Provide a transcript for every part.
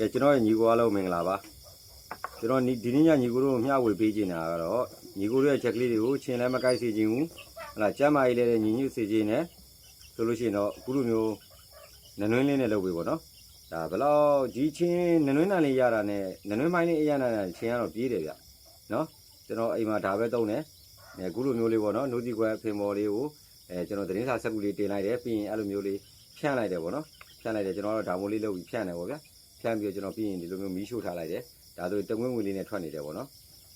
ကဲကျွန်တော်ညီကိုအားလုံးမင်္ဂလာပါကျွန်တော်ဒီနေ့ညညီကိုတို့မျှဝေပေးခြင်းတာကတော့ညီကိုတို့ရဲ့ချက်ကလေးတွေကိုချင်းလည်းမကိုက်စေခြင်းဘူးဟလာကျမ်းမာရေးလည်းညီညွတ်စေခြင်းနဲ့ဆိုလို့ရှိရင်တော့အခုလိုမျိုးနနွင်းလေးနဲ့လုပ်ပေးပေါ့နော်ဒါဘယ်လောက်ဒီချင်းနနွင်းတန်လေးရတာနဲ့နနွင်းမိုင်းလေးအရန်နဲ့ချင်းကတော့ပြေးတယ်ဗျနော်ကျွန်တော်အိမ်မှာဒါပဲသုံးတယ်အခုလိုမျိုးလေးပေါ့နော်နိုးတီကွယ်ဖင်မော်လေးကိုကျွန်တော်သတင်းစာစက်ကူလေးတင်လိုက်တယ်ပြီးရင်အဲ့လိုမျိုးလေးဖြန့်လိုက်တယ်ပေါ့နော်ဖြန့်လိုက်တယ်ကျွန်တော်ကတော့ဒါမိုးလေးလုပ်ပြီးဖြန့်တယ်ပေါ့ဗျာဖြန့်ပြီးတော့ကျွန်တော်ပြီးရင်ဒီလိုမျိုးမီးရှို့ထားလိုက်တယ်ဒါဆိုတငွေ့ငွေလေးနဲ့ထွက်နေတယ်ပေါ့နော်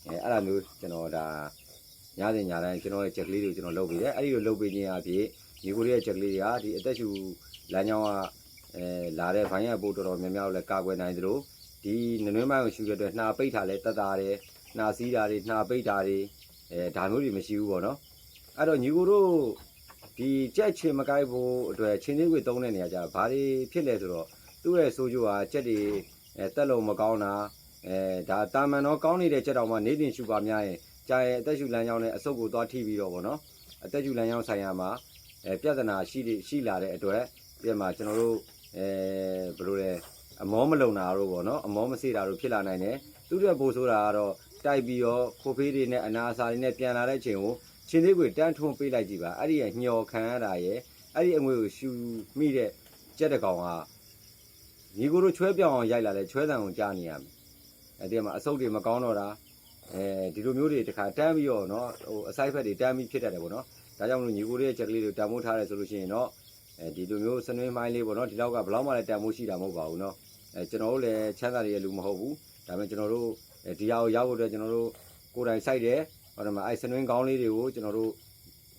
အဲ့လိုမျိုးကျွန်တော်ဒါညစဉ်ညတိုင်းကျွန်တော်ရဲ့ချက်ကလေးတွေကိုကျွန်တော်လုပ်ပေးတယ်အဲ့ဒီလိုလုပ်ပေးခြင်းအပြင်ညီကိုရဲ့ချက်ကလေးတွေကဒီအသက်ရှူလမ်းကြောင်းကလာတဲ့ဘိုင်းရပို့တော်တော်များများလည်းကာကွယ်နိုင်သလိုဒီနနွေးမိုင်းကိုရှူရတဲ့နှာပိတ်ထားလဲတက်တာတယ်နှာစီးတာတွေနှာပိတ်တာတွေဒါမျိုးတွေမရှိဘူးပေါ့နော်အဲ့တော့ညီကိုတို့ဒီကြက်ချင်မကိုက်ဖို့အတွက်ချင်းသေးခွေသုံးတဲ့နေရာကျဘာတွေဖြစ်လဲဆိုတော့သူ့ရဲ့ဆိုးကျိုးဟာကြက်တွေတက်လုံးမကောင်းတာဒါတာမန်တော့ကောင်းနေတဲ့ကြက်တောင်မှနေတင်ရှူပါများရင်ကြာရဲ့အသက်ရှူလမ်းကြောင်းနဲ့အဆုတ်ကိုသွားထိပြီးတော့ဗောနော်အသက်ရှူလမ်းကြောင်းဆိုင်ရာမှာပြဿနာရှိလာတဲ့အတွက်ပြန်မှာကျွန်တော်တို့ဘယ်လိုလဲအမောမလုံတာတို့ဗောနော်အမောမစေးတာတို့ဖြစ်လာနိုင်တယ်သူတို့ပို့ဆိုတာကတော့တိုက်ပြီးတော့ခိုဖေးတွေနဲ့အနာအစာတွေနဲ့ပြန်လာတဲ့အချိန်ကိုချင်းသေးကိုတန်းထွန်းပေးလိုက်ကြည့်ပါအဲ့ဒီညှော်ခံရတာရဲ့အဲ့ဒီအငွေကိုရှူမိတဲ့ကြက်တကောင်ကညီကိုတို့ချွဲပြောင်းအောင်ရိုက်လာတဲ့ချွဲတံကိုကြားနေရမယ်အဲ့ဒီမှာအဆုတ်တွေမကောင်းတော့တာဒီလိုမျိုးတွေတခါတန်းပြီးတော့နော်ဟိုအစိုက်ဖက်တွေတန်းပြီးဖြစ်တတ်တယ်ပေါ့နော်ဒါကြောင့်မလို့ညီကိုတို့ရဲ့ချက်ကလေးတွေတန်ဖိုးထားတယ်ဆိုလို့ရှိရင်တော့ဒီလိုမျိုးစနွေးမိုင်းလေးပေါ့နော်ဒီလောက်ကဘယ်လောက်မှလည်းတန်ဖိုးရှိတာမဟုတ်ပါဘူးနော်ကျွန်တော်တို့လည်းချမ်းသာတွေရဲ့လူမဟုတ်ဘူးဒါပေမဲ့ကျွန်တော်တို့ဒီဟာကိုရောက်ဖို့အတွက်ကျွန်တော်တို့ကိုယ်တိုင်စိုက်တယ်ဟောဒီမှာစနွေးကောင်းလေးတွေကိုကျွန်တော်တို့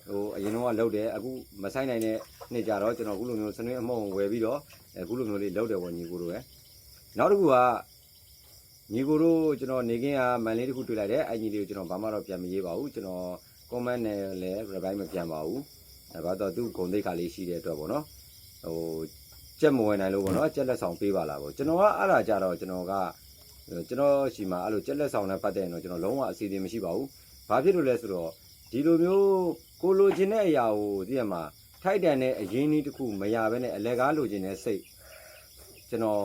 ဟိုအရင်တော့လုပ်တယ်အခုမဆိုင်နိုင်တဲ့နေ့ကြတော့ကျွန်တော်အခုလိုမျိုးစနွေးအမုံဝယ်ပြီးတော့အခုလိုမျိုးလေးလုပ်တယ်ပေါ့ညီကိုတို့ရဲ့နောက်တစ်ခုကညီကိုတို့ကျွန်တော်နေခင်းကမန်လေးတစ်ခုတွေ့လိုက်တယ်အဲ့ညီလေးကိုကျွန်တော်ဘာမှတော့ပြန်မရေးပါဘူးကျွန်တော် comment နဲ့လည်း reply မပြန်ပါဘူးဘာတော့သူ့ဂုံသိက္ခာလေးရှိတဲ့အတွက်ပေါ့နော်ဟိုကြက်မဝင်နိုင်လို့ပေါ့နော်ကြက်လက်ဆောင်ပေးပါလားပေါ့ကျွန်တော်ကအဲ့ဒါကြတော့ကျွန်တော်ရှိမှာအဲ့လိုကြက်လက်ဆောင်နဲ့ပတ်သက်ရင်တော့ကျွန်တော်လုံးဝအစီအစဉ်မရှိပါဘူးဘာဖြစ်လို့လဲဆိုတော့ဒီလိုမျိုးကိုလိုချင်တဲ့အရာကိုသိရမှာထိုက်တန်တဲ့အရင်းကြီးတစ်ခုမရဘဲနဲ့အလဲကားလိုချင်တဲ့စိတ်ကျွန်တော်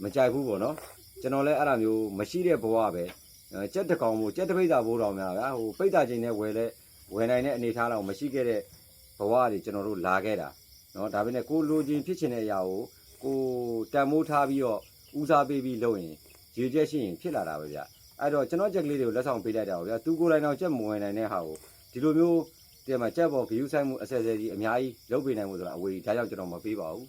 မကြိုက်ဘူးပေါ့နော်ကျွန်တော်လည်းအဲ့ဒါမျိုးမရှိတဲ့ဘဝပဲကြက်တကောင်မို့ကြက်တပိတ်တာဘိုးတော်များဗျာဟိုပိတ်တာချင်းနဲ့ဝယ်နိုင်တဲ့အနေထားတော့မရှိခဲ့တဲ့ဘဝတွေကျွန်တော်တို့လာခဲ့တာနော်ဒါပေမဲ့ကိုလိုချင်ဖြစ်ချင်တဲ့အရာကိုကိုတန်မိုးထားပြီးတော့ဦးစားပေးပြီးလုပ်ရင်ရေချက်ရှိရင်ဖြစ်လာတာပဲဗျအဲ့တော့ကျွန်တော်ကြက်ကလေးတွေကိုလက်ဆောင်ပေးလိုက်တာပေါ့ဗျာသူကိုယ်တိုင်တော့ကြက်မဝင်နိုင်တဲ့ဟာကိုဒီလိုမျိုးဒီမှာကြက်ပေါ်ဂယူးဆိုင်မှုအဆက်အစဲကြီးအများကြီးလုပ်ပေးနိုင်မှုဆိုတာအဝေးဒါကြောင့်ကျွန်တော်မပေးပါဘူး